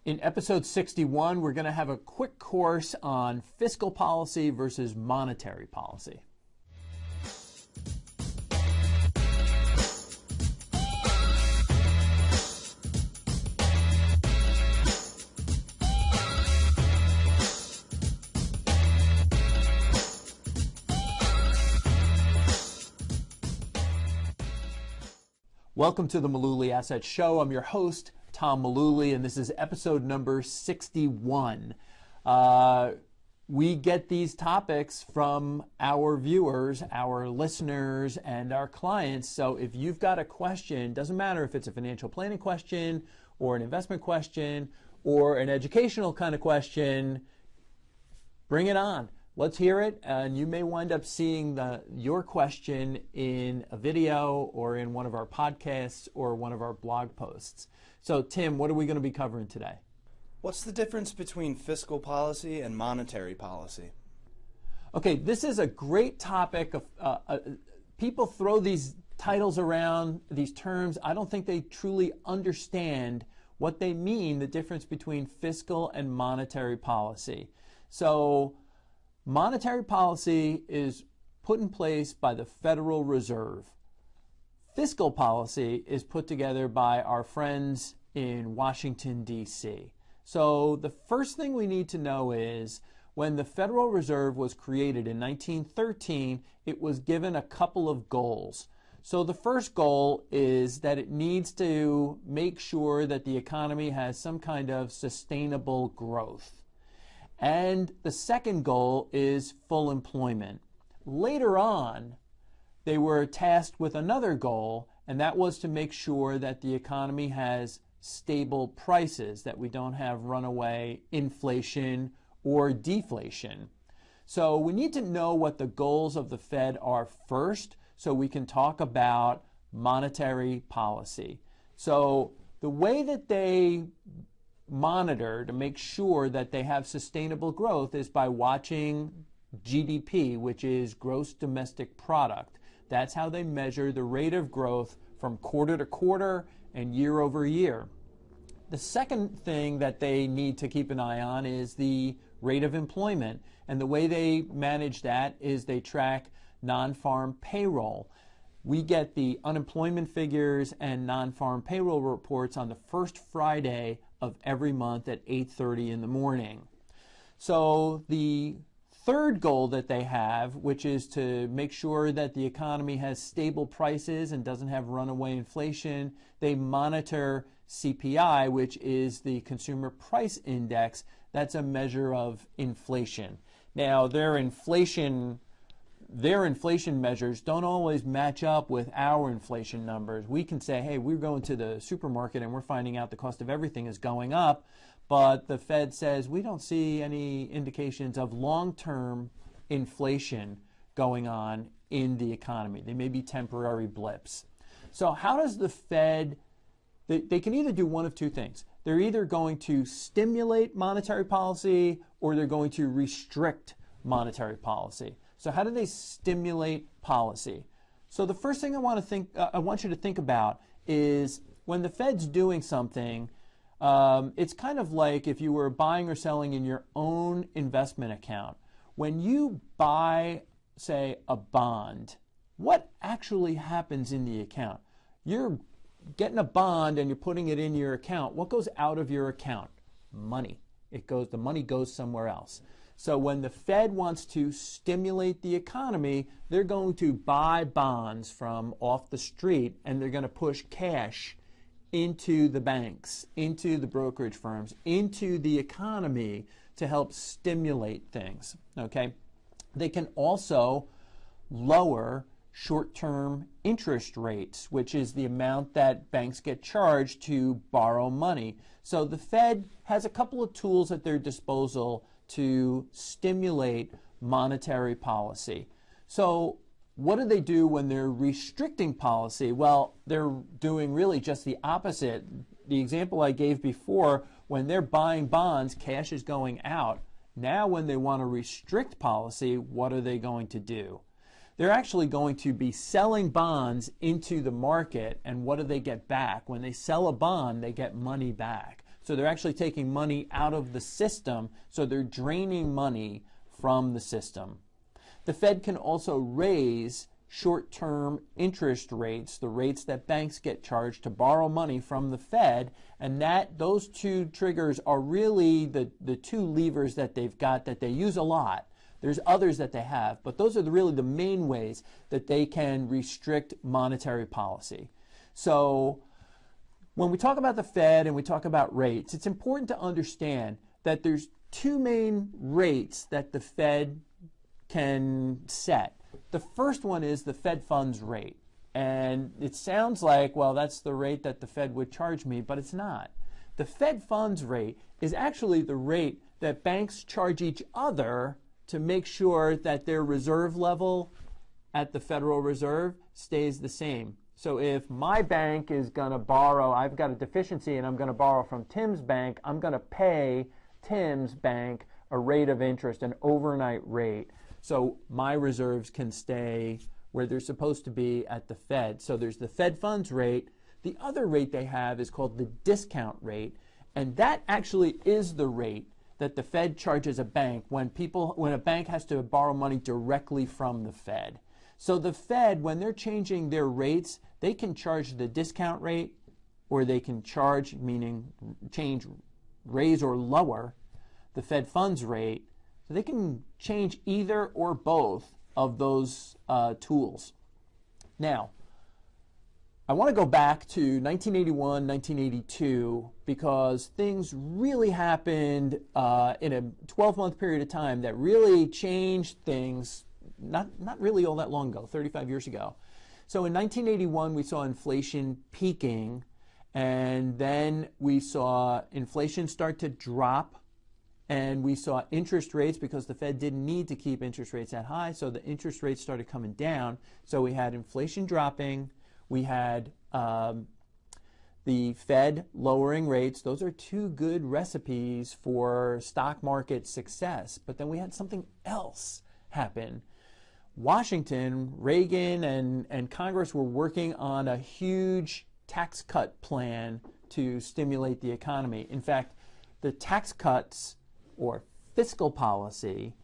In episode 61, we're going to have a quick course on fiscal policy versus monetary policy. Welcome to the Mullooly Asset Show. I'm your host, Tom Mullooly, and this is episode number 61. We get these topics from our viewers, our listeners, and our clients. So if you've got a question, doesn't matter if it's a financial planning question or an investment question or an educational kind of question, bring it on. Let's hear it, and you may wind up seeing your question in a video or in one of our podcasts or one of our blog posts. So, Tim, what are we going to be covering today? What's the difference between fiscal policy and monetary policy? Okay, this is a great topic. People throw these titles around, these terms. I don't think they truly understand what they mean, the difference between fiscal and monetary policy. So, monetary policy is put in place by the Federal Reserve. Fiscal policy is put together by our friends in Washington, D.C. So the first thing we need to know is when the Federal Reserve was created in 1913, it was given a couple of goals. So the first goal is that it needs to make sure that the economy has some kind of sustainable growth. And the second goal is full employment. Later on, they were tasked with another goal, and that was to make sure that the economy has stable prices, that we don't have runaway inflation or deflation. So we need to know what the goals of the Fed are first so we can talk about monetary policy. So the way that they monitor to make sure that they have sustainable growth is by watching GDP, which is gross domestic product. That's how they measure the rate of growth from quarter to quarter and year over year. The second thing that they need to keep an eye on is the rate of employment. And the way they manage that is they track non-farm payroll. We get the unemployment figures and non-farm payroll reports on the first Friday of every month at 8:30 in the morning. So the third goal that they have, which is to make sure that the economy has stable prices and doesn't have runaway inflation, they monitor CPI, which is the Consumer Price Index. That's a measure of inflation. Now, their inflation measures don't always match up with our inflation numbers. We can say, hey, we're going to the supermarket and we're finding out the cost of everything is going up, but the Fed says we don't see any indications of long-term inflation going on in the economy. They may be temporary blips. So how does the Fed, they can either do one of two things. They're either going to stimulate monetary policy or they're going to restrict monetary policy. So how do they stimulate policy? So the first thing I want you to think about is when the Fed's doing something, it's kind of like if you were buying or selling in your own investment account. When you buy, say, a bond, what actually happens in the account? You're getting a bond and you're putting it in your account. What goes out of your account? Money. The money goes somewhere else. So when the Fed wants to stimulate the economy, they're going to buy bonds from off the street and they're going to push cash into the banks, into the brokerage firms, into the economy to help stimulate things. Okay? They can also lower short-term interest rates, which is the amount that banks get charged to borrow money. So the Fed has a couple of tools at their disposal to stimulate monetary policy. So what do they do when they're restricting policy? Well, they're doing really just the opposite. The example I gave before, when they're buying bonds, cash is going out. Now when they want to restrict policy, what are they going to do? They're actually going to be selling bonds into the market, and what do they get back? When they sell a bond, they get money back. So they're actually taking money out of the system, so they're draining money from the system. The Fed can also raise short-term interest rates, the rates that banks get charged to borrow money from the Fed, and those two triggers are really the two levers that they've got that they use a lot. There's others that they have, but those are really the main ways that they can restrict monetary policy. So when we talk about the Fed and we talk about rates, it's important to understand that there's two main rates that the Fed can set. The first one is the Fed funds rate. And it sounds like, well, that's the rate that the Fed would charge me, but it's not. The Fed funds rate is actually the rate that banks charge each other to make sure that their reserve level at the Federal Reserve stays the same. So if my bank is going to borrow, I've got a deficiency and I'm going to borrow from Tim's bank, I'm going to pay Tim's bank a rate of interest, an overnight rate, so my reserves can stay where they're supposed to be at the Fed. So there's the Fed funds rate. The other rate they have is called the discount rate, and that actually is the rate that the Fed charges a bank when a bank has to borrow money directly from the Fed. So the Fed, when they're changing their rates, they can charge the discount rate, or they can charge, meaning change, raise or lower the Fed funds rate. So they can change either or both of those tools. Now, I want to go back to 1981, 1982, because things really happened in a 12-month period of time that really changed things, not really all that long ago, 35 years ago. So in 1981, we saw inflation peaking, and then we saw inflation start to drop. And we saw interest rates, because the Fed didn't need to keep interest rates that high, so the interest rates started coming down. So we had inflation dropping. We had the Fed lowering rates. Those are two good recipes for stock market success. But then we had something else happen. Washington, Reagan, and Congress were working on a huge tax cut plan to stimulate the economy. In fact, the tax cuts, or fiscal policy,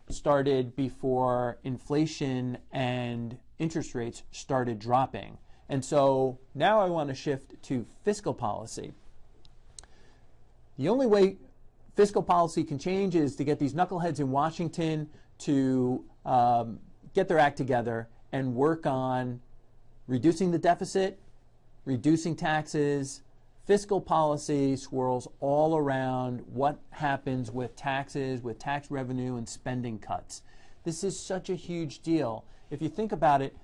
started before inflation and interest rates started dropping. And so now I want to shift to fiscal policy. The only way fiscal policy can change is to get these knuckleheads in Washington to get their act together and work on reducing the deficit, reducing taxes. Fiscal policy swirls all around what happens with taxes, with tax revenue, and spending cuts. This is such a huge deal. If you think about it,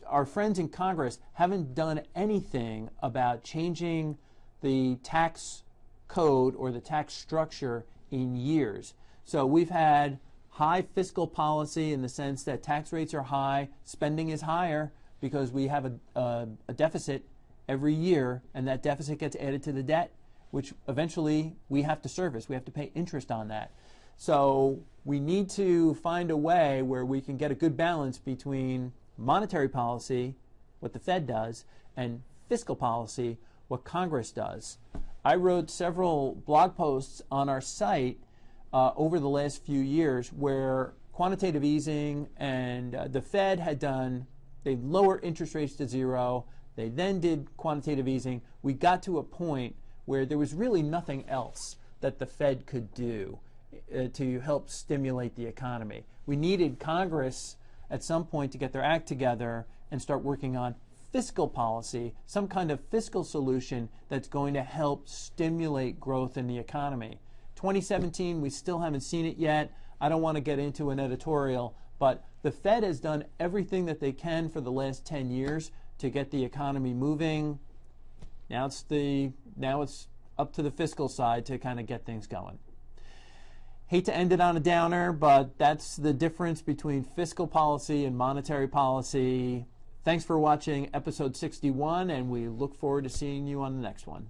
our friends in Congress haven't done anything about changing the tax code or the tax structure in years. So we've had high fiscal policy in the sense that tax rates are high, spending is higher because we have a deficit every year, and that deficit gets added to the debt, which eventually we have to service. We have to pay interest on that. So we need to find a way where we can get a good balance between monetary policy, what the Fed does, and fiscal policy, what Congress does. I wrote several blog posts on our site over the last few years where quantitative easing and the Fed had done, they lowered interest rates to zero. They then did quantitative easing. We got to a point where there was really nothing else that the Fed could do to help stimulate the economy. We needed Congress at some point to get their act together and start working on fiscal policy, some kind of fiscal solution that's going to help stimulate growth in the economy. 2017, we still haven't seen it yet. I don't want to get into an editorial, but the Fed has done everything that they can for the last 10 years to get the economy moving. Now it's up to the fiscal side to kind of get things going. Hate to end it on a downer, but that's the difference between fiscal policy and monetary policy. Thanks for watching episode 61, and we look forward to seeing you on the next one.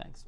Thanks.